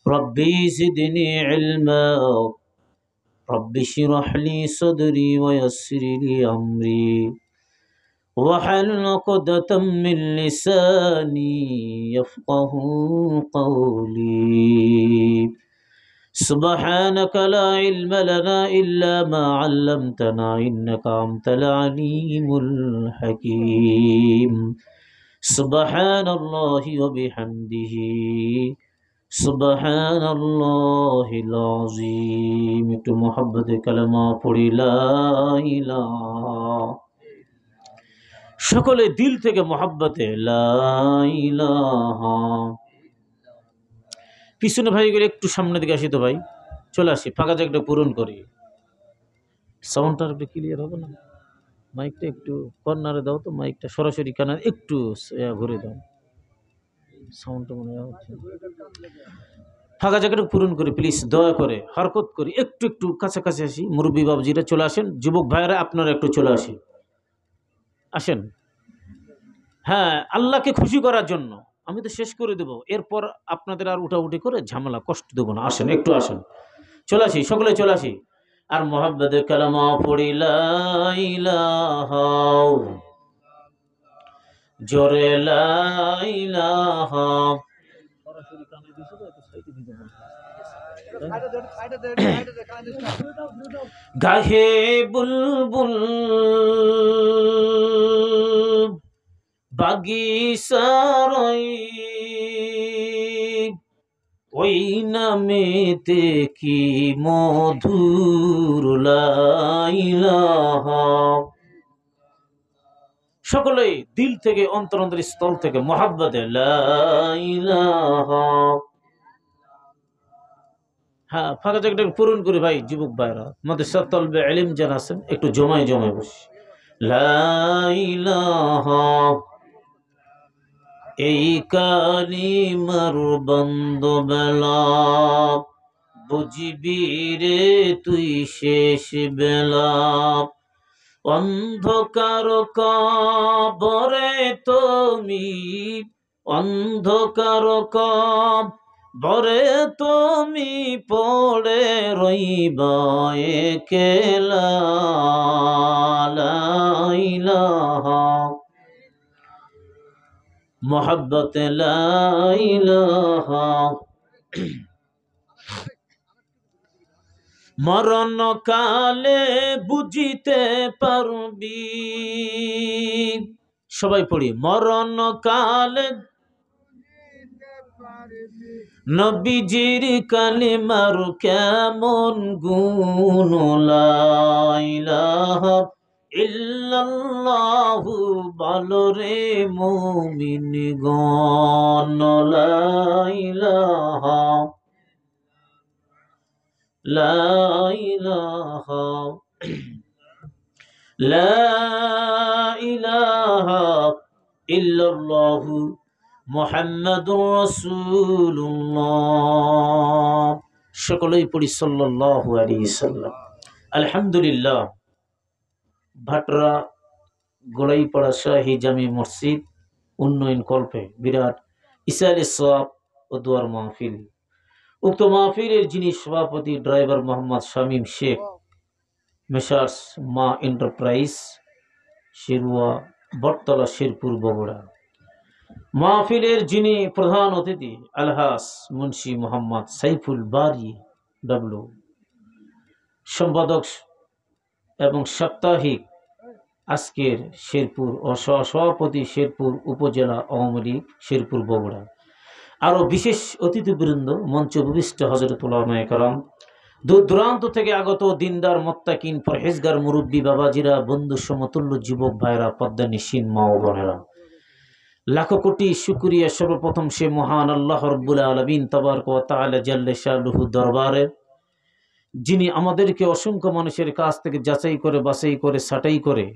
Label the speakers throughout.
Speaker 1: ربي زدني علما رب اشرح لي صدري ويسر لي أمري واحلل عقدة من لساني يفقه قولي سبحانك لا علم لنا إلا ما علمتنا إنك أنت العليم الحكيم سبحان الله وبحمده سبحان الله العظيم একটু মোহাব্বতে কালেমা পড়ি লা ইলাহা সকলে দিল থেকে মোহাব্বতে লা ইলাহা পিছনে ভাইগুলো একটু সামনের দিকে আসি তো ভাই চলে আসি ফাঁকা জায়গাটা পূরণ করি সাউন্ডটা একটু ক্লিয়ার হবে না মাইকটা একটু কর্নারে দাও তো মাইকটা সরাসরি কানারে একটু ঘুরে দাও সাউন্ডটা মনে হচ্ছে ফাঁকা জায়গাটা পূরণ করি প্লিজ দয়া করে হরকত করি একটু একটু কাছাকাছি আসি মুরব্বী বাবজিরা চলে আসেন যুবক ভাইয়েরা আপনারা একটু চলে আসি আসেন হ্যাঁ আল্লাহকে খুশি করার জন্য আমি তো শেষ করে দেব এরপর আপনাদের আর উঠাউঠি করে ঝামেলা কষ্ট দেবো না আসেন একটু আসেন চলে আসি সকলে চলে আসি আর মোহাব্বতে কালামা পড়ি লা ইলাহা জোরে লা ইলাহা গাহে বুলবুল বাগিসারই ওই নামেতে কি মধুর লা ইলাহা সকলেই দিল থেকে অন্তর স্থল থেকে মোহাব্বতে লা ইলাহা হ্যাঁ ফাঁকা জায়গাটা পূরণ করি ভাই যুবক ভাইরা মাদ্রাসা তলবে ইলম যারা আছেন একটু জমায় জমায় বসি লা ইলাহা এই কালিমার বন্দবেলা বুঝবি রে তুই শেষ বেলা অন্ধকার কবরে তুমি অন্ধকার কবরে তুমি পড়ে রইবা একেলা লা ইলাহা মোহাব্বতে লা ইলাহা মরণ কালে বুঝিতে পারবি সবাই পড়ি মরণ কালে নবীজির কালিমার কেমন গুণ লা ইলাহা ইল্লাল্লাহু বলো রে মুমিনগণ লা ইলাহা লা ইলাহা লা ইলাহা ইল্লাল্লাহু মুহাম্মাদুর রাসূলুল্লাহ সকলেই পড়ি সাল্লাল্লাহু আলাইহি সাল্লাম আলহামদুলিল্লাহ ভাটরা গোড়াইপাড়া শাহী জামি মসজিদ উন্নয়ন কল্পে বিরাট ইসালে সওয়াব ও দোয়ার মাহফিল উক্ত মাহফিলের যিনি সভাপতি ড্রাইভার মোহাম্মদ শামীম শেখ মেসার্স মা এন্টারপ্রাইজ শেরুয়া বটতলা শেরপুর বগুড়া মাহফিলের যিনি প্রধান অতিথি আলহাস মুন্সি মোহাম্মদ সাইফুল বারি ডাবলু সম্পাদক এবং সাপ্তাহিক আজকের শেরপুর ও সভাপতি শেরপুর উপজেলা আওয়ামী লীগ শেরপুর বগুড়া আরও বিশেষ অতিথিবৃন্দ মঞ্চে উপবিষ্ট হযরত উলামায়ে কেরাম দূর দূরান্ত থেকে আগত দিনদার মুত্তাকিন পরহেজগার মুরব্বী বাবাজিরা বন্ধু সমতুল্য যুবক ভাইরা পদ্মা নিশিন মা ও বোনেরা লাখো কোটি শুকরিয়া সর্বপ্রথম সে মহান আল্লাহ রাব্বুল আলামিন তাবারক ওয়া তাআলা জাল্লে শানুহু দরবারে যিনি আমাদেরকে অসংখ্য মানুষের কাছ থেকে যাচাই করে বাছাই করে ছাঁটাই করে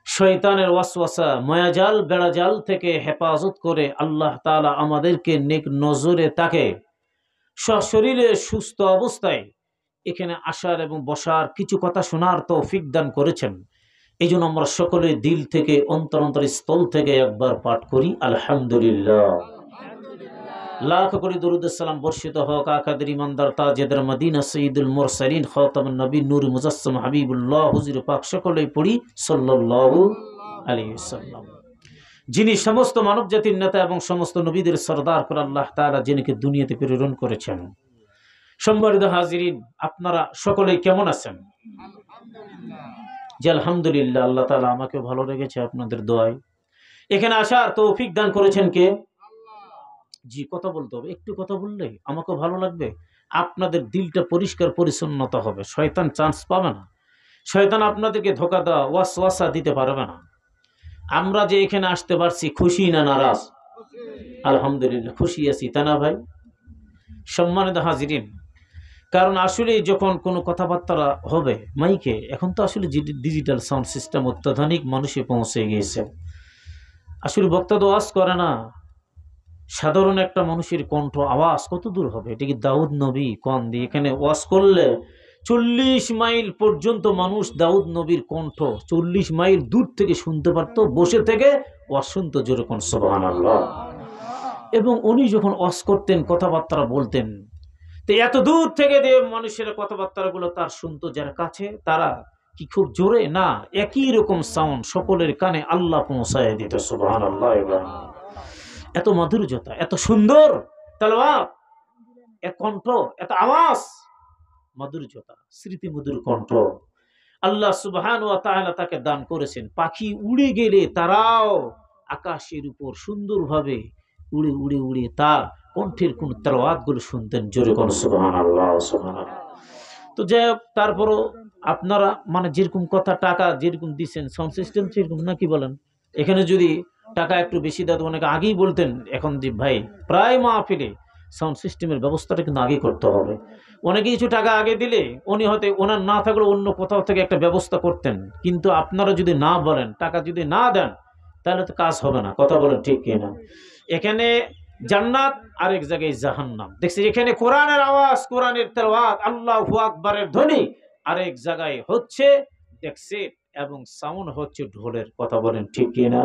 Speaker 1: শয়তানের ওয়াসওয়াসা মায়াজাল বেড়াজাল থেকে হেফাজত করে আল্লাহ তাআলা আমাদেরকে নেক নজরে তাকে সশরীরে সুস্থ অবস্থায় এখানে আসার এবং বসার কিছু কথা শোনার তৌফিক দান করেছেন। এই জন্য আমরা সকলে দিল থেকে অন্তর স্থল থেকে একবার পাঠ করি আলহামদুলিল্লাহ। লাখ কোটি দরুদ সালাম বর্ষিত হোক আকাদের ইমানদার তাজেদার মদিনা সঈদুল মুরসালিন খাতামুন নবী নূর মুজাসসম হাবিবুল্লাহ হুজুর পাক সকলেই পড়ি সাল্লাল্লাহু আলাইহি ওয়াসাল্লাম। যিনি সমস্ত মানব জাতির নেতা এবং সমস্ত নবীদের সরদার করে আল্লাহ তাআলা যিনিকে দুনিয়াতে প্রেরণ করেছেন। সম্মানিত হাজিরিন, আপনারা সকলেই কেমন আছেন? জি আলহামদুলিল্লাহ, আল্লাহ তাআলা আমাকে ভালো রেখেছে আপনাদের দোয়ায়। এখানে আসার তৌফিক দান করেছেন কে? জি, কথা বলতে হবে, একটু কথা বললে আমাকে ভালো লাগবে। আপনাদের দিলটা পরিষ্কার পরিচ্ছন্নতা হবে, শয়তান চান্স পাবে না, শয়তান আপনাদেরকে ধোঁকা দেওয়া ওয়াসওয়াসা দিতে পারবে না। আমরা যে এখানে আসতে পারছি খুশি না নারাজ? আলহামদুলিল্লাহ খুশি আছি, তা না ভাই? সম্মানিত হাজিরিন, কারণ আসলে যখন কোনো কথাবার্তা হবে মাইকে, এখন তো আসলে ডিজিটাল সাউন্ড সিস্টেম অত্যাধুনিক মানুষে পৌঁছে গিয়েছে। আসলে বক্তা তো ওয়াজ করে না, সাধারণ একটা মানুষের কণ্ঠ আওয়াজ কত দূর হবে? এটা কি দাউদ নবী কন দিয়ে এখানে ওয়াজ করলে 40 মাইল পর্যন্ত মানুষ দাউদ নবীর কণ্ঠ 40 মাইল দূর থেকে শুনতে পারতো, বসে থেকে ওয়াজ শুনতো। জোরে কোন সুবহানাল্লাহ। এবং উনি যখন ওয়াজ করতেন, কথাবার্তা বলতেন, তো এত দূর থেকে যে মানুষের কথাবার্তা গুলো তার শুনতো, যার কাছে তারা কি খুব জোরে না, একই রকম সাউন্ড সকলের কানে আল্লাহ পৌঁছায় দিত। সুবহানাল্লাহ। এত মাধুর্যতা, এত সুন্দর তেলাওয়াত, এক কণ্ঠ, এত আওয়াজ, মাধুর্যতা, স্মৃতি মধুর কণ্ঠ আল্লাহ সুবহানাহু ওয়া তাআলা তাকে দান করেছেন। পাখি উড়ে গেলে তারাও আকাশের উপর সুন্দরভাবে উড়ে উড়ে উড়ে তার কণ্ঠের কোন তেলাওয়াত গুলো শুনতেন। জোরে কোন সুবহানাল্লাহ সুবহানাল্লাহ। তো যাই হোক, তারপরও আপনারা মানে যেরকম কথা টাকা যেরকম দিচ্ছেন সাউন্ড সিস্টেম সেরকম নাকি বলেন? এখানে যদি টাকা একটু বেশি দেয় তো অনেকে আগেই বলতেন, এখন যে ভাই প্রায় মাহফিলে সাউন্ড সিস্টেমের ব্যবস্থাটা কিন্তু আগে করতে হবে। অনেকে কিছু টাকা আগে দিলে উনি হয়তো ওনার না থাকলে অন্য কোথাও থেকে একটা ব্যবস্থা করতেন, কিন্তু আপনারা যদি না বলেন, টাকা যদি না দেন, তাহলে তো কাজ হবে না। কথা বলেন ঠিক কিনা? এখানে জান্নাত, আরেক জায়গায় জাহান্নাম। দেখছি এখানে কোরআনের আওয়াজ, কোরআনের তেলাওয়াত, আল্লাহু আকবারের ধ্বনি, আরেক জায়গায় হচ্ছে দেখছে এবং সাউন্ড হচ্ছে ঢোলের। কথা বলেন ঠিক কিনা?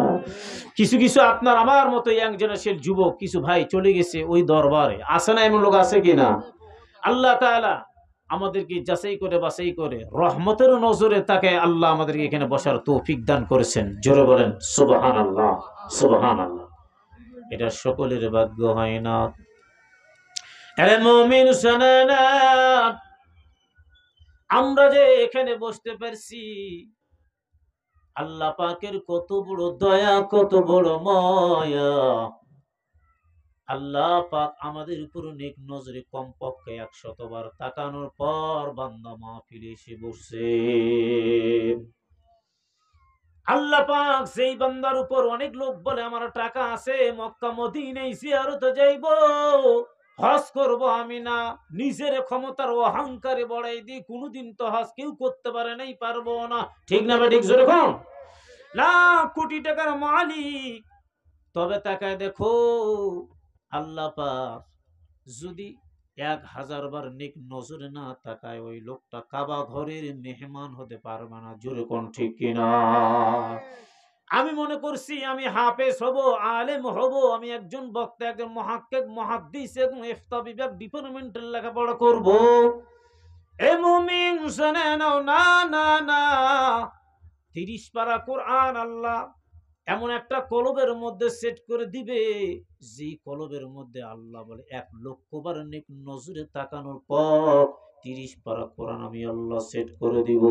Speaker 1: কিছু কিছু আপনার আমার মতো ইয়াং জেনারেশন যুবক কিছু ভাই চলে গেছে ওই দরবারে, আছে না? এমন লোক আছে কিনা? আল্লাহ তাআলা আমাদেরকে যাচাই করে বাছাই করে রহমতের নজরে তাকে আল্লাহ আমাদেরকে এখানে বসার তৌফিক দান করেছেন। জোরে বলেন সুবহানাল্লাহ সুবহানাল্লাহ। এটা সকলের ভাগ্য হয় না। আরে মুমিন শোনে না, আমরা যে এখানে বসতে পারছি, আল্লাহ পাকের কত বড় দয়া, কত বড় মায়া। আল্লাহ পাক আমাদের উপর নেক নজরে কমপক্ষে 100 বার তাকানোর পর বান্দা মাহফিলে এসে বসছে। আল্লাহ পাক সেই বান্দার উপর, অনেক লোক বলে আমার টাকা আছে, মক্কা মদিনায় জিয়ারতে যাইব, হজ করব, আমি না, নিজের ক্ষমতার অহংকারে বড়াই দিয়ে কোনোদিন তো হজ কেউ করতে পারে নাই, পারবো না। ঠিক না? ঠিক জোরে কোন? লাখ কোটি টাকার মালিক। তবে তাকায় দেখো, আল্লাহ পাক যদি 1000 বার নেক নজরে না তাকায়, ওই লোকটা কাবা ঘরের মেহমান হতে পারবে না। জোরে কোন ঠিক কিনা? আমি মনে করছি আমি হাফেজ হব, আলেম হব, আমি একজন বক্তা, একজন মুহাক্কিক, মুহাদ্দিস এবং ইফতা বিভাগ ডিপার্টমেন্টের লেখাপড়া করব। এ মুমিন শুনে নাও, না না না, 30 পারা কোরআন আল্লাহ এমন একটা কলবের মধ্যে সেট করে দিবে, যে কলবের মধ্যে আল্লাহ বলে 1 লক্ষ বার নেক নজরে তাকানোর পর 30 পারা কোরআন আমি আল্লাহ সেট করে দিব।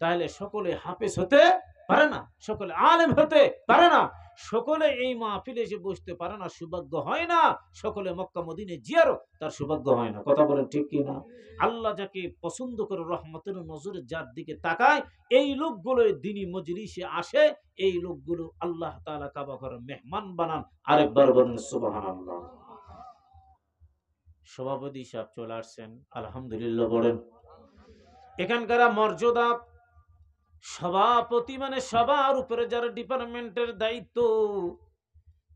Speaker 1: তাহলে সকলে হাফেজ হতে পারে না, সকলে আলেম হতে পারে না, সকলে এই মাহফিলে এসে বসতে পারে না, সৌভাগ্য হয় না। সকলে মক্কা মদিনে জিয়ারত তার সৌভাগ্য হয় না। কথা বলেন ঠিক কিনা? আল্লাহ যাকে পছন্দ করে রহমতের নজরে যার দিকে তাকায়, এই লোকগুলো দিনী মজলিসে আসে, এই লোকগুলো আল্লাহ তাআলা কাবা ঘরের মেহমান বানান। আরেকবার বলেন সুবহানাল্লাহ। সভাপতি সাহেব চলে আসছেন, আলহামদুলিল্লাহ বলেন। এখানকার মর্যাদা, সভাপতি মানে সবার উপরে যারা ডিপার্টমেন্টের দায়িত্ব,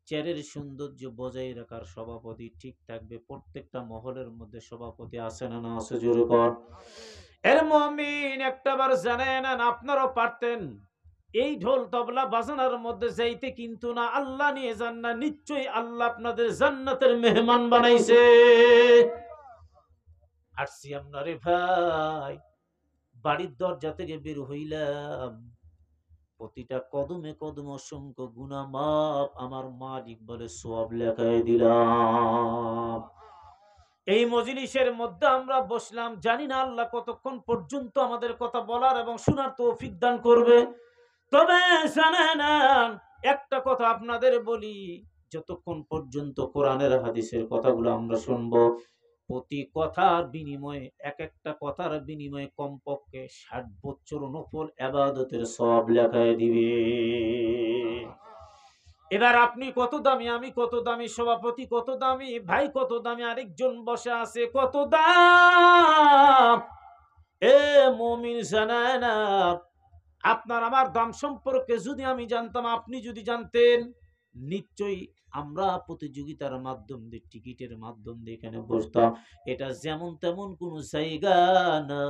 Speaker 1: চেয়ারের সৌন্দর্য বজায় রাখার সভাপতি ঠিক থাকবে। প্রত্যেকটা মহলের মধ্যে সভাপতি আছে না? না আছে? জোরে কর। এর মুমিন একটা বার জানেন, আপনারাও পারতেন এই ঢোল তবলা বাজানোর মধ্যে যাইতে কিন্তু না আল্লাহ নিয়ে যান না, নিশ্চয়ই আল্লাহ আপনাদের জান্নাতের মেহমান বানাইছে। আসছি আমরা রে ভাই, বাড়ির দরজা থেকে বের হইলাম, প্রতিটা কদমে কদম অসংখ্য গুনাহ মাপ আমার মালিক বলে সওয়াব লেখায় দিলাম। এই মজলিসের মধ্যে আমরা বসলাম, জানি না আল্লাহ কতক্ষণ পর্যন্ত আমাদের কথা বলার এবং শোনার তৌফিক দান করবে। তবে জানেন, একটা কথা আপনাদের বলি, যতক্ষণ পর্যন্ত কোরআনের হাদিসের কথাগুলো আমরা শুনবো, প্রতি কথার বিনিময়ে, এক একটা কথার বিনিময়ে কমপক্ষে 60 বছর নফল ইবাদতের সওয়াব লেখায় দিবে। এবার আপনি কত দামি, আমি কত দামি, সভাপতি কত দামি, ভাই কত দামি, আরেকজন বসে আছে কত দাম। এ মুমিন জানেন না, আপনার আমার দাম সম্পর্কে যদি আমি জানতাম, আপনি যদি জানতেন, নিশ্চয়ই আমরা প্রতিযোগিতার মাধ্যম দিয়ে, টিকিটের মাধ্যম দিয়ে এখানে বসতাম। এটা যেমন তেমন কোন জায়গা না।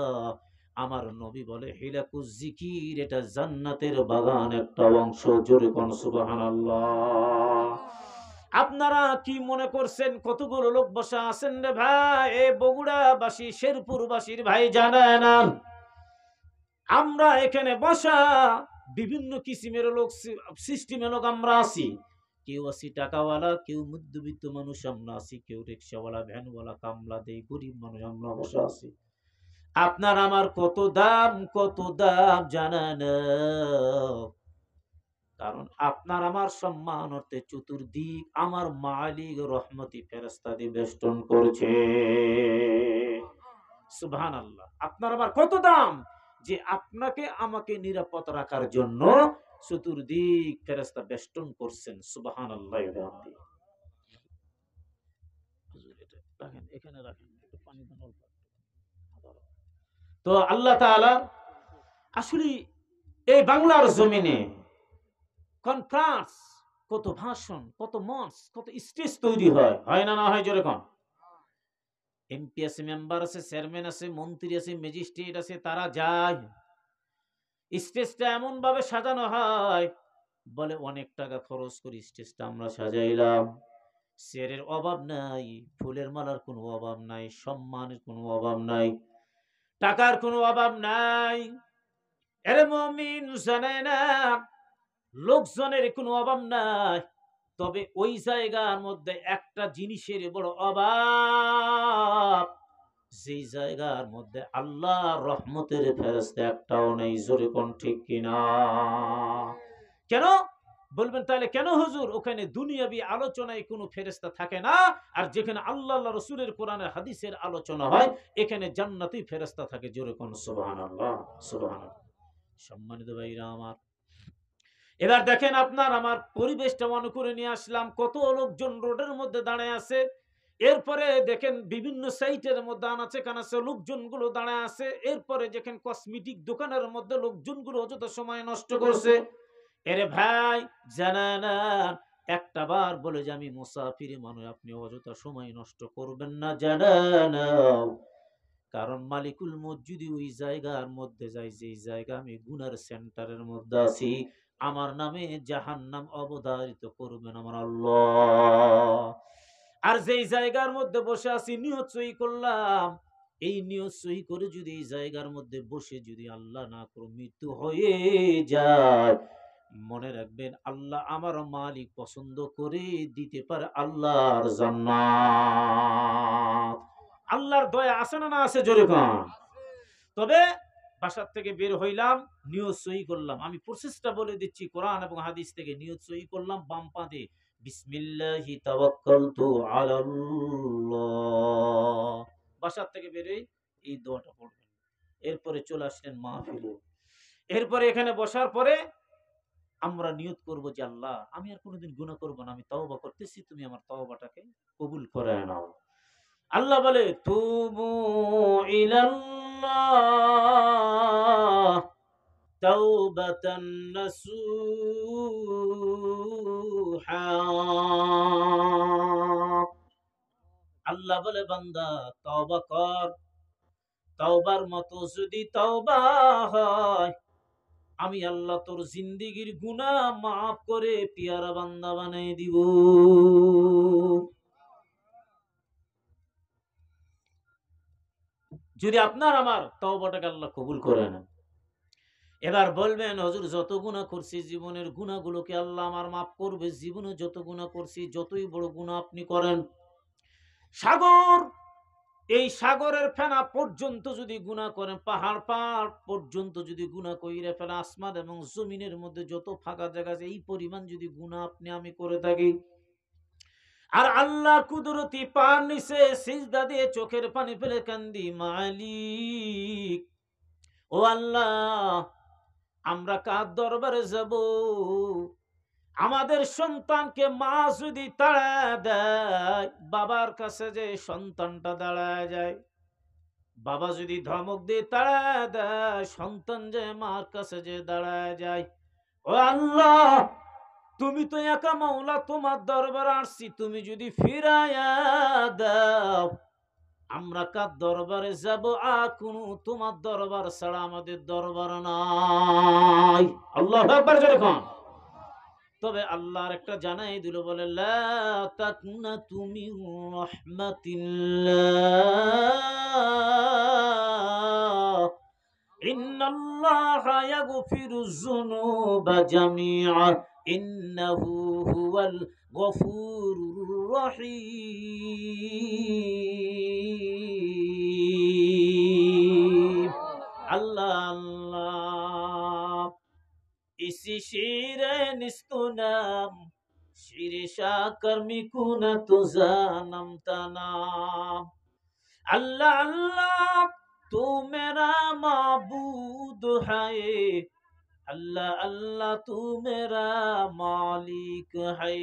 Speaker 1: আমার নবী বলে হিলাকুজ জিকির, এটা জান্নাতের বাগান একটা অংশ। জোরে কোন সুবহানাল্লাহ। আপনারা কি মনে করছেন কতগুলো লোক বসা আছেন রে ভাই? এ বগুড়াবাসী, শেরপুরবাসীর ভাই জানেন না, আমরা এখানে বসা বিভিন্ন কিসিমের লোক, সিস্টেমের লোক আমরা আছি। কেউ আছি টাকাওয়ালা, কেউ মধ্যবিত্ত মানুষ আমরা আছি, কেউ রিক্সাওয়ালা, ভ্যানওয়ালা, কামলা দেই, গরিব মানুষ আমরা বসে আছি। আপনার আমার কত দাম, কত দাম জানেন? কারণ আপনার আমার সম্মান অর্থে চতুর্দিক আমার মালিক রহমতি ফেরেশতা দিয়ে বেষ্টন করছে। সুবহানাল্লাহ। আপনার আমার কত দাম, যে আপনাকে আমাকে নিরাপদ রাখার জন্য চতুর্দিক ফেরেশতা বেষ্টন করছেন। সুবহানাল্লাহ। এখানে রাখেন, একটু পানি দেন অল্প। তো আল্লাহ তাআলা আসলে এই বাংলার জমিনে কনফারেন্স, কত ভাষণ, কত মঞ্চ, কত স্টেজ তৈরি হয়, হয় না, না হয় যেরকম এমপি আছে, মেম্বার আছে, চেয়ারম্যান আছে, মন্ত্রী আছে, ম্যাজিস্ট্রেট আছে, তারা যায়। স্টেজটা এমন ভাবে সাজানো হয়, বলে অনেক টাকা খরচ করে স্টেজটা আমরা সাজাইলাম। চেয়ারের অভাব নাই, ফুলের মালার কোনো অভাব নাই, সম্মানের কোনো অভাব নাই, টাকার কোনো অভাব নাই। এরে মুমিন জানে না, লোকজনের কোনো অভাব নাই। তবে ওই জায়গার মধ্যে একটা জিনিসের বড় অভাব, যেই জায়গার মধ্যে আল্লাহর রহমতের ফেরেশতা একটাও নেই। জোরে কোন ঠিক কিনা? কেন বলবেন তাহলে, কেন হুজুর? ওখানে দুনিয়াবি আলোচনায় কোনো ফেরেশতা থাকে না, আর যেখানে আল্লাহ আল্লাহ রাসূলের কোরআনের হাদিসের আলোচনা হয়, এখানে জান্নাতি ফেরেশতা থাকে। জোরে কোন সুবহানাল্লাহ, সুবহানাল্লাহ। সম্মানিত ভাইরা আমার, এবার দেখেন আপনার আমার পরিবেশটা মনে করে নিয়ে আসলাম, কত লোকজন রোডের মধ্যে দাঁড়ায় আছে। এরপরে দেখেন বিভিন্ন সাইটের মধ্যে আনাচে কানাচে লোকজনগুলো দাঁড়ায় আছে। এরপরে দেখেন কসমেটিক দোকানের মধ্যে লোকজনগুলো অযথা সময় নষ্ট করছে। এরে ভাই জানেন, একটা বার বলে যে আমি মুসাফির মানুষ, আপনি অযথা সময় নষ্ট করবেন না, জানেন। কারণ মালিকুল মসজিদ ওই জায়গার মধ্যে যাই, যে জায়গা আমি গুনার সেন্টারের মধ্যে আছি, আমার নামে জাহান্নাম অবধারিত করবেন আমার আল্লাহ। আর যেই জায়গার মধ্যে বসে আছি, নিয়ত সহি করলাম, এই নিয়ত সহি করে যদি এই জায়গার মধ্যে বসে যদি আল্লাহ না করে মৃত্যু হয়ে যায়, মনে রাখবেন আল্লাহ আমার মালিক পছন্দ করে দিতে পারে আল্লাহর জান্নাত। আল্লাহর দয়া আছে না, না আছে? জোরে কোন। তবে বাসার থেকে বের হইলাম, নিয়ত সহি করলাম। আমি প্রসেসটা বলে দিচ্ছি, কোরআন এবং হাদিস থেকে নিয়ত সহি করলাম। বাম পা দিয়ে বিসমিল্লাহি তাওয়াক্কালতু আলাল্লাহ, বাসার থেকে বেরোই এই দোয়াটা পড়বেন। এরপরে চলে আসলেন মাহফিলে। এরপরে এখানে বসার পরে আমরা নিয়ত করব যে আল্লাহ আমি আর কোনোদিন গুনাহ করব না, আমি তওবা করতেছি, তুমি আমার তওবাটাকে কবুল করে নাও। আল্লাহ বলে তুবু ইলাল্লাহ তাওবাতান নাসুহা। আল্লাহ বলে বান্দা তওবা কর, তওবার মতো যদি তওবা হয়, আমি আল্লাহ তোর জিন্দিগির গুনাহ মাফ করে পিয়ারা বান্দা বানিয়ে দিব। যদি আপনার আমার তওবাটাকে আল্লাহ কবুল করে নেন, এবার বলবেন হুজুর যত গুনাহ করছি জীবনের গুনাহগুলোকে আল্লাহ আমার মাফ করবে। জীবনে যত গুনাহ করছি, যতই বড় গুনাহ আপনি করেন, সাগর, এই সাগরের ফেনা পর্যন্ত যদি গুনাহ করেন, পাহাড় পর্যন্ত যদি গুনাহ কইরে ফেলে, আসমান এবং জমিনের মধ্যে যত ফাঁকা জায়গা আছে এই পরিমাণ যদি গুনাহ আপনি আমি করে থাকি, আর আল্লাহ কুদরতি পার নিচে সিজদা দিয়ে চোখের পানি ফেলে কান্দি, মালিক ও আল্লাহ, আমরা কার দরবারে যাব? আমাদের সন্তানকে মা যদি তাড়া দেয়, বাবার কাছে যে সন্তানটা দাঁড়ায় যায়, বাবা যদি ধমক দিয়ে তাড়া দেয়, সন্তান যে মার কাছে যে দাঁড়ায় যায়। ও আল্লাহ, তুমি তো একা মাওলা, তোমার দরবার আসছি, তুমি যদি ফিরাইয়া দাও, আমরা কার দরবারে যাব? কোন তোমার দরবার ছাড়া আমাদের দরবার নাই। আল্লাহু আকবার জোরে কোন। তবে আল্লাহর একটা জানাই দিল, বলে লা তাকনাতু মির রাহমাতিল্লাহ ইন্নাল্লাহা ইয়াগফিরুয যুনুবা জামিআ ইন্নাহু হুয়াল গফুরুর রহিম। আল্লাহ আল্লাহ, इसी शीर निस्तुनम शीरिशा कर्मी कुना तुजानम तनाम। अल्लाह अल्लाह, तू मेरा माबूद है, अल्लाह अल्लाह तू मेरा मालिक है।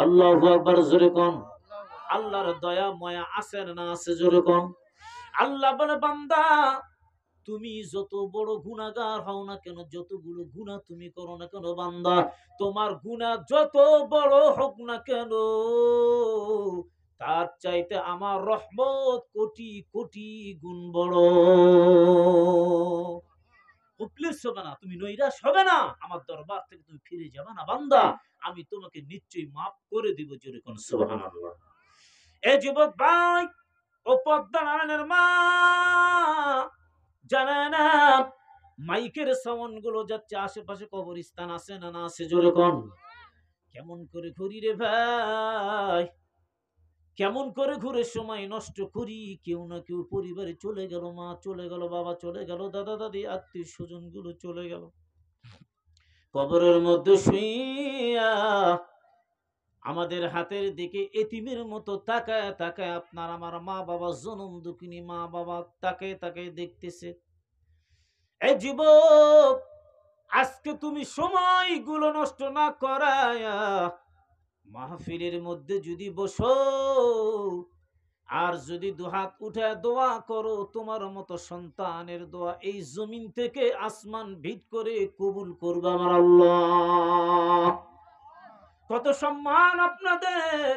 Speaker 1: अल्लाहु আকবার জোরে কোন। আল্লাহর দয়া মায়া আছে না আছে জোরে কোন। আল্লাহ বলে, বান্দা তুমি যত বড় গুনাহগার হও না কেন, যতগুলো গুনাহ তুমি করো না কেন বান্দা, তোমার গুনাহ যত বড় হোক না কেন, তার চাইতে আমার রহমত কোটি কোটি গুণ বড়। উপলিস হবে না, তুমি নৈরাশ হবে না, আমার দরবার থেকে তুমি ফিরে যাবে না বান্দা, আমি তোমাকে নিশ্চয়ই মাফ করে দিব। জোরে কোন সুবহানাল্লাহ। এই যুবক ভাই ও পদ্মা নারায়ণের মা, জানে না মাইকের সাউন্ড গুলো যাচ্ছে, আশেপাশে কবরস্থান আছে না না আছে জোরে কোন। কেমন করে ঘুরি রে ভাই, কেমন করে ঘুরে সময় নষ্ট করি। কেউ না কেউ পরিবারে চলে গেল, মা চলে গেল, বাবা চলে গেল, দাদা দাদি আত্মীয় স্বজন গুলো চলে গেল, কবরের মধ্যে শুইয়া আমাদের হাতের দিকে এতিমের মতো তাকায় তাকায় আপনার আমার মা বাবা, জনম দুঃখিনী মা বাবা তাকায় তাকায় দেখতেছে। এই যুবক, আজকে তুমি সময়গুলো নষ্ট না করায়া মাহফিলের মধ্যে যদি বসো, আর যদি দুহাত উঠে দোয়া করো, তোমার মতো সন্তানের দোয়া এই জমিন থেকে আসমান ভিত করে কবুল করবে আমার আল্লাহ। কত সম্মান আপনাদের।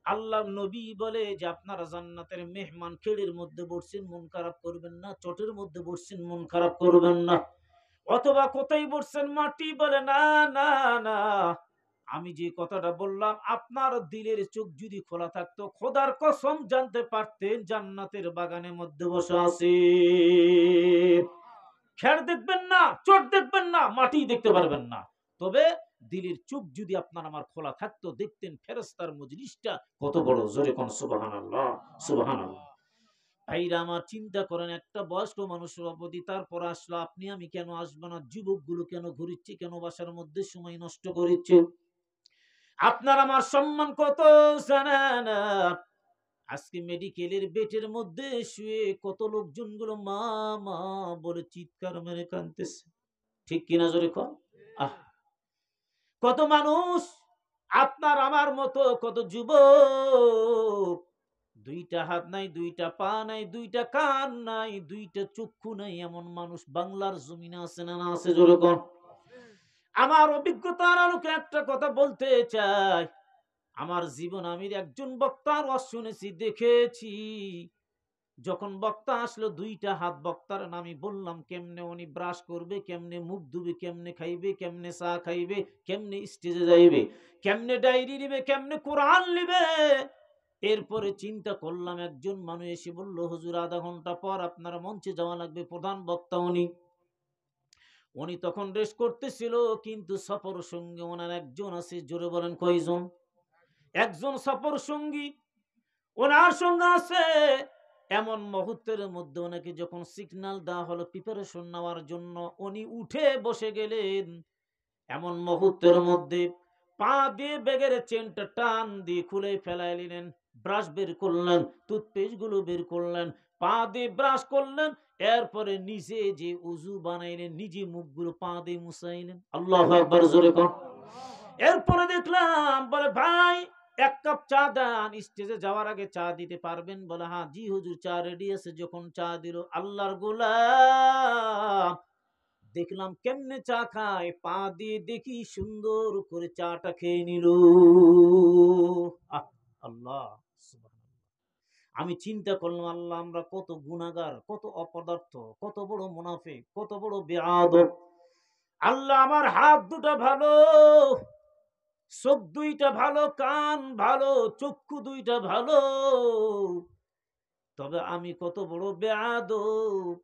Speaker 1: আল্লাহ নবী বলে যে আপনারা জান্নাতের মেহমান, খেড়ের মধ্যে বসছেন মন খারাপ করবেন না, চটের মধ্যে বসছেন মন খারাপ করবেন না, অথবা কোথায় বসছেন মাটি, বলে না না না, আমি যে কথাটা বললাম, আপনার দিলের চোখ যদি খোলা থাকতো, খোদার কসম জানতে পারতেন জান্নাতের বাগানের মধ্যে বসে আছি। খেড় দেখবেন না, চট দেখবেন না, মাটি দেখতে পারবেন না, তবে দিলের চোখ যদি আপনার আমার খোলা থাকতো, দেখতেন ফেরেশতার মজলিসটা কত বড়। জোরে কোন সুবহানাল্লাহ সুবহানাল্লাহ। ভাইরা আমার, চিন্তা করেন, একটা বয়স্ক মানুষের অবধি, তারপর আসলো আপনি আমি, কেন আসবো না? যুবকগুলো কেন ঘুরিচ্ছে, কেন বাসার মধ্যে সময় নষ্ট করিচ্ছে? আপনার আমার সম্মান কত জানেন? আজকে মেডিকেলের বেডের মধ্যে শুয়ে কত লোকজন গুলো মা মা বলে চিৎকার মেরে কাঁদতেছে, ঠিক কিনা জোরে কন। আহ, কত মানুষ আপনার আমার মতো, কত যুবক, দুইটা হাত নাই, দুইটা পা নাই, দুইটা কান নাই, দুইটা চক্ষু নাই, এমন মানুষ বাংলার জমিনে আছে না না আছে জোরে কোন। আমার অভিজ্ঞতার আলোকে একটা কথা বলতে চাই, আমার জীবন আমি একজন বক্তার ওয়াজ শুনেছি, দেখেছি, যখন বক্তা আসলো, দুইটা হাত বক্তার আমি বললাম কেমনে উনি ব্রাশ করবে, কেমনে মুখ ধুবে, কেমনে খাইবে, কেমনে চা খাইবে, কেমনে স্টেজে যাইবে, কেমনে ডায়েরি নিবে, কেমনে কোরআন নিবে। এরপরে চিন্তা করলাম, একজন মানুষ এসে বলল, হুজুর আধা ঘন্টা পর আপনার মঞ্চে যাওয়া লাগবে, প্রধান বক্তা উনি তখন রেস্ট করতেছিল। কিন্তু সফর সঙ্গী ওনার একজন আছে। জোরে বলেন কয়জন? একজন সফর সঙ্গী ওনার সঙ্গে আছে। এমন মুহূর্তের মধ্যে ওনাকে যখন সিগন্যাল দেওয়া হলো প্রিপারেশন নেওয়ার জন্য, উনি উঠে বসে গেলেন। এমন মুহূর্তের মধ্যে পা দিয়ে ব্যাগের চেনটা টান দিয়ে খুলে ফেলাই নিলেন, ব্রাশ বের করলেন, টুথপেস্ট গুলো বের করলেন, পা দিয়ে ব্রাশ করলেন, এরপরে নিজে যে উজু বানাইলেন, নিজে মুখগুলো পা দিয়ে মুছাইলেন। আল্লাহু আকবার, জোরে কোন। এরপরে দেখলাম, বলে ভাই এক কাপ চা দেন, স্টেজে যাওয়ার আগে চা দিতে পারবেন? বলে হ্যাঁ জি হুজুর, চা রেডি আছে। যখন চা দিল, আল্লাহর গোলাম দেখলাম কেমনে চা খায়, পা দিয়ে দেখি সুন্দর করে চাটা খেয়ে নিল। আল্লাহ সুবহানাল্লাহ। আমি চিন্তা করলাম, আল্লাহ আমরা কত গুনাহগার, কত অপদার্থ, কত বড় মুনাফিক, কত বড় বেয়াদব। আল্লাহ আমার হাত দুটা ভালো, চোখ দুইটা ভালো, কান ভালো, চক্ষু দুইটা ভালো, তবে আমি কত বড় বেয়াদব।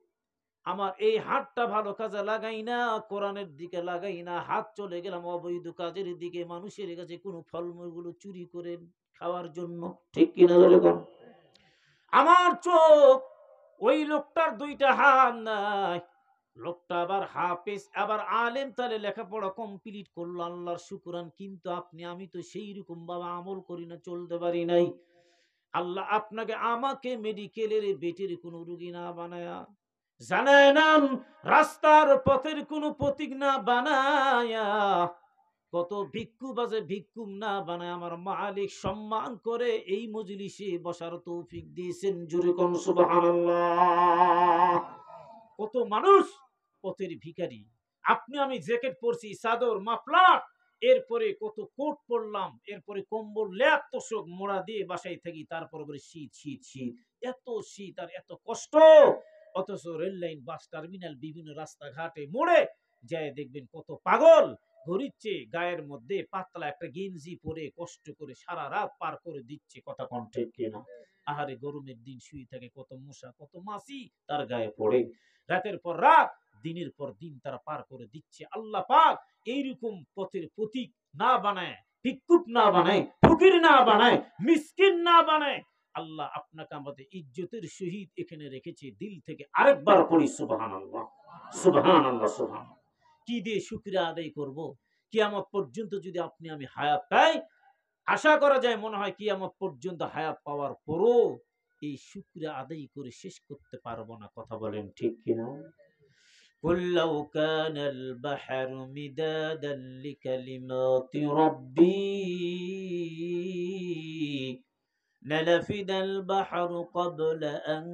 Speaker 1: আমার এই হাতটা ভালো কাজে লাগাই না, কোরআনের দিকে লাগাই না, হাত চলে গেলাম অবৈধ কাজের দিকে, মানুষের কাছে কোনো ফলমূল গুলো চুরি করে খাওয়ার জন্য। ঠিক কিনা বলেন? আমার চোখ ওই লোকটার দুইটা হাত নাই। লোকটা আবার হাফেজ, আবার আলেম, তাহলে লেখাপড়া কমপ্লিট করলো, আল্লাহর শুকরান। কিন্তু আমি তো সেই রকম বাবা আমল করি না, চলতে পারি নাই। আল্লাহ আপনাকে আমাকে মেডিকেলের বেটের কোন রোগী না বানায়া, জানায় নাম রাস্তার পথের কোন প্রতীক না বানায়া, কত ভিক্ষু বাজে ভিক্ষুক না বানায় আমার মালিক সম্মান করে এই মজলিসে বসার তৌফিক দিয়েছেন। জোরে কোন সুবহানাল্লাহ। কত মানুষ পথের ভিখারি। আপনি আমি জ্যাকেট পরছি, চাদর, মাফলার, এরপরে কত কোট পরলাম, এরপরে কম্বল, ল্যাপ তোষক মোড়া দিয়ে বাসায় থাকি, তারপর শীত শীত শীত, এত শীত আর এত কষ্ট। অথচ রেল লাইন, বাস টার্মিনাল, বিভিন্ন রাস্তাঘাটে মোড়ে যায় দেখবেন কত পাগল ঘুরিচ্ছে, গায়ের মধ্যে পাতলা একটা গেঞ্জি পরে কষ্ট করে সারা রাত পার করে দিচ্ছে। কথা কোন ঠিক কিনা? আহারে গরমের দিন শুয়ে থাকে, কত মশা, কত মাছি তার গায়ে পড়ে। রাতের পর রাত, দিনের পর দিন তারা পার করে দিচ্ছে। আল্লাহ পাক এইরকম পথের প্রতীক না বানায়, ভিক্ষুক না বানায়, ফকির না বানায়, মিসকিন না বানায়, আল্লাহ আপনাকে আমাদের ইজ্জতের সহিত এখানে রেখেছে। দিল থেকে আরেকবার পড়ি সুবহানাল্লাহ, সুবহানাল্লাহ, সুবহানাল্লাহ। কি দিয়ে শুকরিয়া আদায় করব? কিয়ামত পর্যন্ত যদি আপনি আমি হায়াত পাই, আশা করা যায় মনে হয় কিয়ামত পর্যন্ত হায়াত পাওয়ার পরও এই শুকরিয়া আদায় করে শেষ করতে পারবো না। কথা বলেন ঠিক কিনা? قل لو كان البحر مدادا لكلمات ربي لنفد البحر قبل أن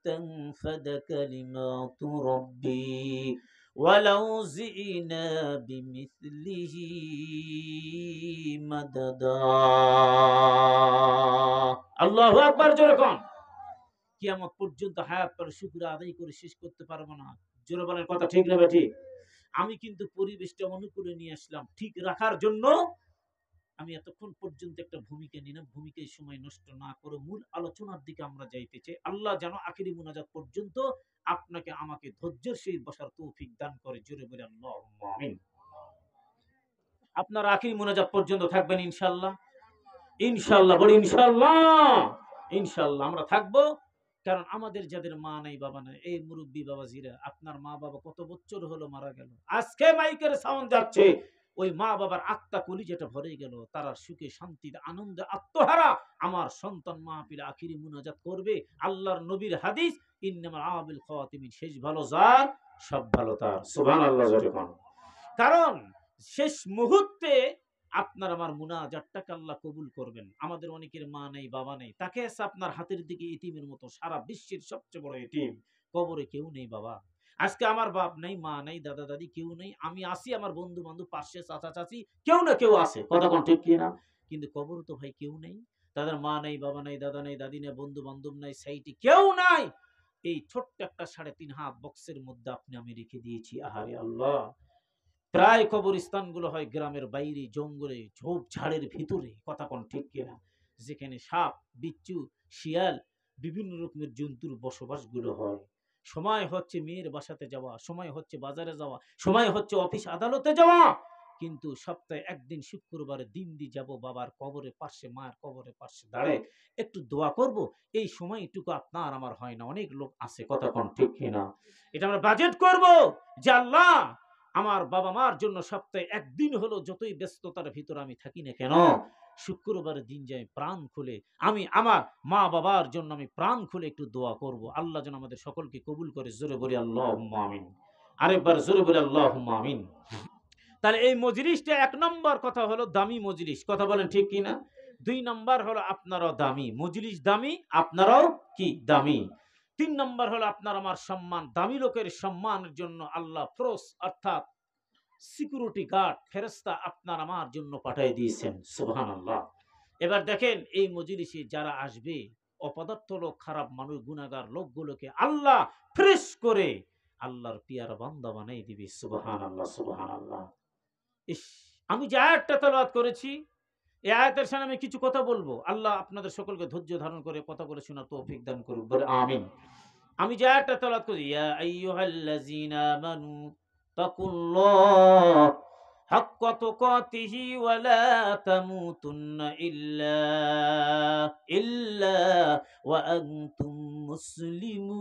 Speaker 1: تنفد كلمات ربي ولو زئنا بمثله مددا। আল্লাহু আকবার, জোরে কোন। কিয়ামত পর্যন্ত হায়াত পর শুকরিয়া আদায় করে শেষ করতে পারবো না। জোরে বলার কথা ঠিক না ঠিক? আমি কিন্তু পরিবেশটা অনুকূলে নিয়ে আসলাম ঠিক রাখার জন্য। আমি এতক্ষণ পর্যন্ত একটা ভূমিকা নিলাম, ভূমিকায় সময় নষ্ট না করে মূল আলোচনার দিকে আমরা যাইতে চাই। আল্লাহ যেন আখিরি মুনাজাত পর্যন্ত আপনাকে আমাকে ধৈর্যের সহিত বসার তৌফিক দান করে। জোরে বলে আল্লাহুম্মা আমিন। আপনারা আখিরি মুনাজাত পর্যন্ত থাকবেন ইনশাআল্লাহ? ইনশাআল্লাহ, বলি ইনশাআল্লাহ। ইনশাআল্লাহ আমরা থাকবো। কারণ আমাদের যাদের মা নাই, বাবা নাই, এই মুরব্বী বাবাজিরা, আপনার মা বাবা কত বছর হলো মারা গেল, আজকে মাইকের সাউন্ড যাচ্ছে, ওই মা বাবার আত্মা কলিজাটা ভরে গেল, তারা সুখে শান্তিতে আনন্দে আত্মহারা আমার সন্তান মাহফিলে আখিরি মুনাজাত করবে। আল্লাহর নবীর হাদিস, ইন্নামাল আমালুল খাওয়াতিমিন, শেষ ভালো যার সব ভালো তার। সুবহানাল্লাহ, জোরে কোন। কারণ শেষ মুহূর্তে আপনার আমার মুনাজাতটাকে আল্লাহ কবুল করবেন। আমাদের অনেকের মা নেই, বাবা নেই, তাকে আপনার হাতের দিকে এতিমের মতো, সারা বিশ্বের সবচেয়ে বড় এতিম। কবরে কেউ নেই বাবা। আজকে আমার বাপ নেই, মা নেই, দাদা দাদি কেউ নেই, আমি আসি, আমার বন্ধু বান্ধব, পাশে চাচা চাচি, কেউ না কেউ আছে। কথা কোন ঠিক কিনা? কিন্তু কবর তো ভাই কেউ নেই। তাদের মা নাই, বাবা নাই, দাদা নাই, দাদি নাই, বন্ধু বান্ধব নাই, সাইটি কেউ নাই। এই ছোট্ট একটা 3.5 হাত বক্সের মধ্যে আপনি আমি রেখে দিয়েছি। আহারে আল্লাহ, প্রায় কবরস্থান গুলো হয় গ্রামের বাইরে, জঙ্গলে, ঝোপ ঝাড়ের ভিতরে, কথা কোন ঠিক কিনা, যেখানে সাপ, বিচ্ছু, শিয়াল, বিভিন্ন রকমের জন্তুর বসবাস গুলো হয়। সময় হচ্ছে মেয়ের বাসাতে যাওয়া, সময় হচ্ছে বাজারে যাওয়া, সময় হচ্ছে অফিস আদালতে যাওয়া, কিন্তু সপ্তাহে একদিন শুক্রবারে দিন দিয়ে যাব বাবার কবরের পাশে, মায়ের কবরের পাশে দাঁড়ায় একটু দোয়া করব, এই সময়টুকু আপনার আমার হয় না। অনেক লোক আছে, কথা কোন ঠিক কিনা। এটা আমরা বাজেট করব যে আল্লাহ আমার বাবা মার জন্য সপ্তাহে একদিন হলো, যতই ব্যস্ততার ভিতরে আমি থাকি না কেন, শুক্রবারের দিন যাই প্রাণ খুলে আমি আমার মা বাবার জন্য আমি প্রাণ খুলে একটু দোয়া করব। আল্লাহ যেন আমাদের সকলকে কবুল করে। জোরে বলি আল্লাহুম্মা আমিন। আরেকবার জোরে বলি আল্লাহুম্মা আমিন। তাহলে এই মজলিসটা 1 নম্বর কথা হলো দামি মজলিস, কথা বলেন ঠিক কিনা। 2 নম্বর হলো আপনারাও দামি, মজলিস দামি, আপনারাও কি দামি। 3 নম্বর হলো আপনার আমার সম্মান, দামি লোকের সম্মানের জন্য আল্লাহ ফরজ অর্থাৎ সিকিউরিটি গার্ড ফেরেশতা আপনার আমার জন্য পাঠিয়ে দিয়েছেন। সুবহানাল্লাহ। এবার দেখেন এই মজলিসে যারা আসবে, অপদার্থ লোক, খারাপ মানুষ, গুনাহগার লোকগুলোকে আল্লাহ ফ্রেশ করে আল্লাহর পিয়ারা বান্দা বানিয়ে দিবে। সুবহানাল্লাহ, সুবহানাল্লাহ। ইস, আমি যে আয়াতটা তেলাওয়াত করেছি, এই আয়াতের সামনে আমি কিছু কথা বলবো। আল্লাহ আপনাদের সকলকে ধৈর্য ধারণ করে কথা বলে শোনার তৌফিক দান করুক, বলে আমিন। আমি যে আয়াতটা তেলাওয়াত করি, ইয়া আইয়ুহাল্লাযীনা আমানু তাকুল্লাহ হাক্কা তুকাতিহি ওয়া লা তামুতুন্না ইল্লা ওয়া আনতুম মুসলিমুন।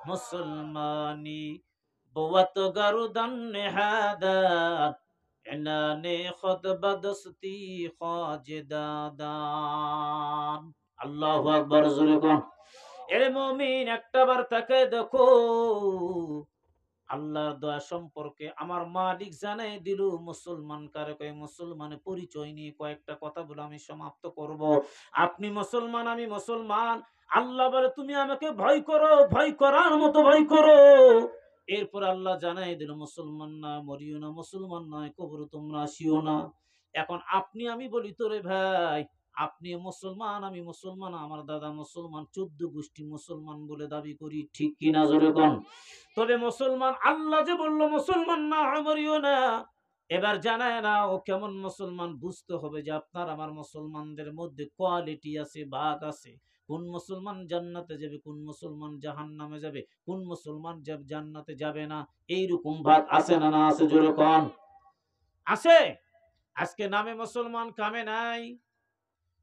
Speaker 1: মুসলমানি বুয়াত গারুদান নেহাদাত এনানে খুতবা দস্তি খাজদাদান। আল্লাহু আকবার, জোরে কোন। এর মুমিন একটাবার তাকে দেখো, আল্লাহর দয়া সম্পর্কে আমার মালিক জানাই দিল। মুসলমান কারে কয়, মুসলমানের পরিচয় নিয়ে কয়েকটা কথা বলে আমি সমাপ্ত করব। আপনি মুসলমান, আমি মুসলমান। আল্লাহ বলে তুমি আমাকে ভয় করো, ভয় করার মতো ভয় করো। এরপর আল্লাহ জানাই দিল, মুসলমান না মরিও না, মুসলমান নয় কবর তোমরা আসিও না। এখন আপনি আমি বলি তোরে ভাই, আপনি মুসলমান, আমি মুসলমান, আমার দাদা মুসলমান, 14 গোষ্ঠী মুসলমান বলে দাবি করি, ঠিক কিনা জোরে কোন। তবে মুসলমান আল্লাহ যে বলল মুসলমান না মরিও না, এবার জানায় না ও কেমন মুসলমান। বুঝতে হবে যে আপনার আমার মুসলমানদের মধ্যে কোয়ালিটি আছে, ভাগ আছে। কোন মুসলমান জান্নাতে যাবে, কোন মুসলমান জাহান্নামে যাবে, কোন মুসলমান জান্নাতে যাবে না, এইরকম ভাগ আছে না না আছে জোরে কোন। আছে। আজকে নামে মুসলমান, কামে নাই।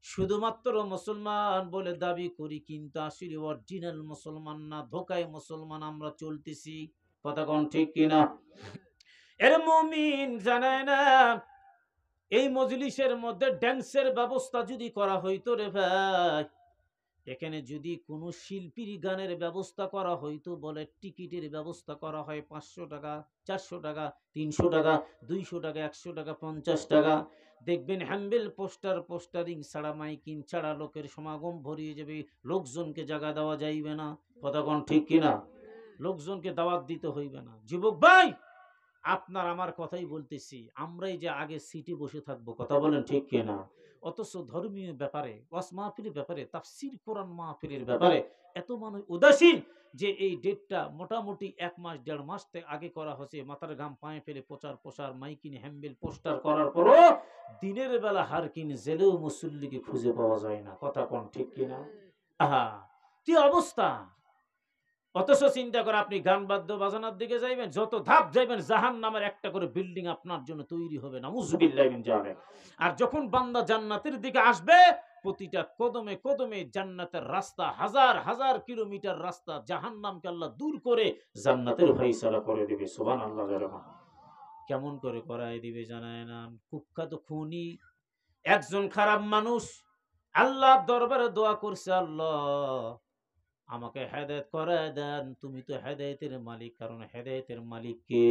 Speaker 1: শুধুমাত্র মুসলমান বলে দাবি করি, কিন্তু আসলে অরিজিনাল মুসলমান না, ধোকায় মুসলমান আমরা চলতেছি, কথা কোন ঠিক কিনা। এর মুমিন জানায় না এই মজলিসের মধ্যে ড্যান্সের ব্যবস্থা যদি করা হইতো রে ভাই, এখানে যদি কোনো শিল্পীর গানের ব্যবস্থা করা হইতো, বলে টিকিটের ব্যবস্থা করা হয় 500 টাকা, 400 টাকা, 300 টাকা, 200 টাকা, 100 টাকা, 50 টাকা। দেখবেন হ্যাম্বেল পোস্টারিং ছাড়া, মাইকিং ছাড়া লোকের সমাগম ভরিয়ে যাবে, লোকজনকে জায়গা দেওয়া যাইবে না, কথা কোন ঠিক কিনা। লোকজনকে দাওয়াত দিতে হইবে না। যুবক ভাই, আপনার আমার কথাই বলতেছি, আমরাই যে আগে সিটে বসে থাকবো, কথা বলেন ঠিক কিনা। অথচ ধর্মীয় ব্যাপারে, ওয়াজ মাহফিলের ব্যাপারে, তাফসীর কোরআন মাহফিলের ব্যাপারে এত মানুষ উদাসীন যে এই ডেটটা মোটামুটি 1 মাস 1.5 মাস আগে করা হয়েছে। মাথার ঘাম পায়ে ফেলে প্রচার মাইকিন হ্যাম্বেল পোস্টার করার পরও দিনের বেলা হারকিন জেলেও মুসল্লিকে খুঁজে পাওয়া যায় না, কথা কোন ঠিক কিনা। আহা, কি অবস্থা। অথচ চিন্তা করে আপনি গান বাদ্য বাজানোর দিকে যাইবেন, যত ধাপ যাইবেন জাহান্নামের একটা করে বিল্ডিং আপনার জন্য তৈরি হবে, নাউজুবিল্লাহ মিন যালিক। আর যখন বান্দা জান্নাতের দিকে আসবে, প্রতিটা কদমে কদমে জান্নাতের রাস্তা, হাজার হাজার কিলোমিটার রাস্তা জাহান্নামকে আল্লাহ দূর করে জান্নাতের ফয়সালা করে দিবে। সুবহানাল্লাহ। কেমন করে করায় দিবে জানায় না। কুখ্যাত খুনি একজন খারাপ মানুষ আল্লাহর দরবারে দোয়া করছে, আল্লাহ আমাকে হেদায়েত করে দেন, তুমি তো হেদায়েতের মালিক। কারণ হেদায়েতের মালিক কে?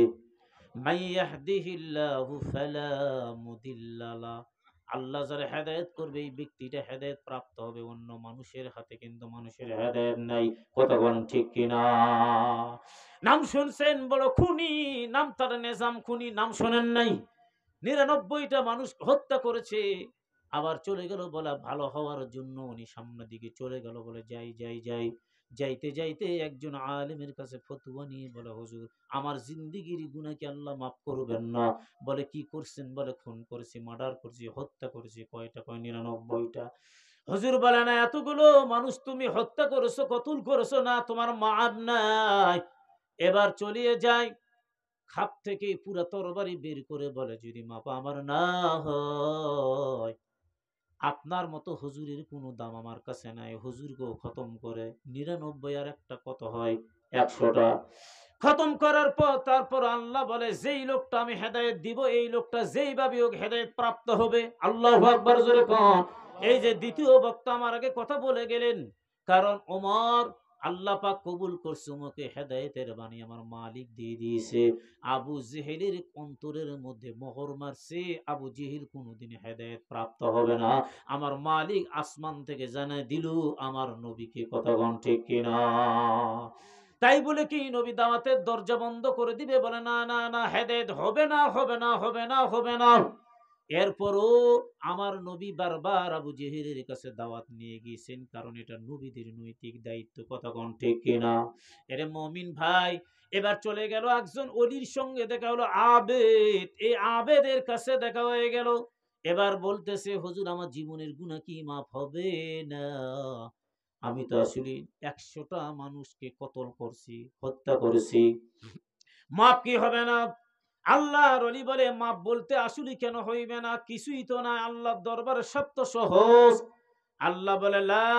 Speaker 1: মাইয়াহদিহিল্লাহু ফালা মুদিল্লা লাহু আল্লাহ যারা হেদায়েত করবে এই ব্যক্তিটা হেদায়েত প্রাপ্ত হবে, অন্য মানুষের হাতে কিন্তু মানুষের হেদায়েত নাই। কথা বলেন ঠিক কিনা? নাম শুনছেন বড় খুনি, নাম তার নিজাম খুনি, নাম শোনেন নাই? ৯৯টা মানুষ হত্যা করেছে, আবার চলে গেল বলা ভালো হওয়ার জন্য। উনি সামনের দিকে চলে গেল, বলে যাই যাই যাই। যাইতে যাইতে একজন আলেমের কাছে ফতোয়া নিয়ে বলে, হুজুর আমার জিন্দিগির গুনাহ কি আল্লাহ মাফ করবেন না? বলে কি করছেন? বলে খুন করেছি, মার্ডার করেছি, হত্যা করেছি। কয়টা? কয় ৯৯টা। হুজুর বলে না, এতগুলো মানুষ তুমি হত্যা করেছো, কতল করেছো, না তোমার মাপ নাই। এবার চলিয়ে যায়, খাপ থেকে পুরা তরবারি বের করে বলে, যদি মাপ আমার না হয়, আপনার মতো হুজুরের কোনো দাম আমার কাছে নাই। হুজুরকেও খতম করে ৯৯ আর একটা কত হয়? ১০০টা খতম করার পর তারপর আল্লাহ বলে, যেই লোকটা আমি হেদায়েত দিব, এই লোকটা যেইভাবে হোক হেদায়েত প্রাপ্ত হবে। আল্লাহু আকবার, জোরে কোন। এই যে দ্বিতীয় বক্তা আমার আগে কথা বলে গেলেন, কারণ ওমর আল্লাহ পাক কবুল করছে, ওমরকে হেদায়েতের বাণী আমার মালিক দিয়ে দিয়েছে। আবু জেহেলের অন্তরের মধ্যে মোহর মারছে, আবু জেহেল কোনোদিন হেদায়েত প্রাপ্ত হবে না। আমার মালিক আসমান থেকে জানায় দিল আমার নবীকে। কথা কোন ঠিক কিনা? তাই বলে কি নবী দাওয়াতের দরজা বন্ধ করে দিবে? বলে না না না, হেদায়েত হবে না, হবে না, হবে না, হবে না। এরপরও আমার নবী বারবার আবু জেহেলের কাছে দাওয়াত নিয়ে গিয়েছেন, কারণ এটা নবীদের নৈতিক দায়িত্ব। কথা কোন ঠিক কিনা? এরে মমিন ভাই, এবার চলে গেল একজন অলির সঙ্গে দেখা হলো, আবেদ। এই আবেদের কাছে দেখা হয়ে গেল। এবার বলতেছে, হুজুর আমার জীবনের গুনাহ কি মাফ হবে না? আমি তো আসলে ১০০টা মানুষকে কতল করছি, হত্যা করেছি, মাপ কি হবে না? আল্লাহর ওলি বলে, মাপ বলতে আসলে কেন হইবে না? কিছুই তো না, আল্লাহর দরবারে সত্য সহজ। আল্লাহ বলে, লা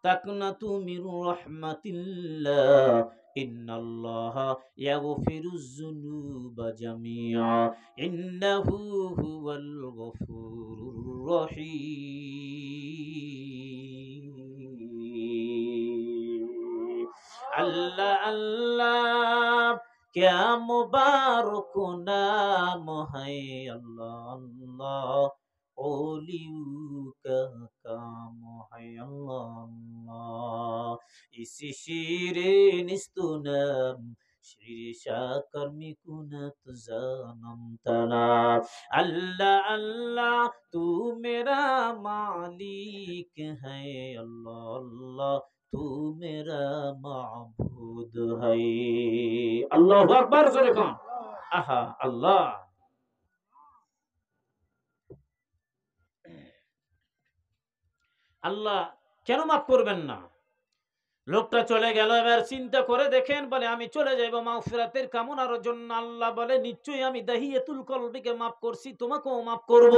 Speaker 1: তাকনাতু মির রাহমাতিল্লাহ, ইন্নাল্লাহা ইয়াগফিরুজ যুনুবা জামিআ, ইন্নাহু হুয়াল গফুরুর রহিম। আল্লাহ আল্লাহ क्या मुबारक नाम है अल्लाह अल्लाह, ओलियों का काम है अल्लाह अल्लाह। इसी शीरे निस्तुनम श्री शाकर मिकुनत जानम तना। अल्लाह अल्लाह तू मेरा मालिक है अल्लाह अल्लाह, तू मेरा माबूद है। আল্লাহু আকবার, জোরে কোন। আহা আল্লাহ। আল্লাহ কেন মাফ করবেন না? লোকটা চলে গেল, এবার চিন্তা করে দেখেন, বলে আমি চলে যাইব মাগফিরাতের কামনার জন্য। আল্লাহ বলে, নিশ্চয়ই আমি দাহিয়াতুল কলবিকে মাফ করছি, তোমাকেও মাফ করব।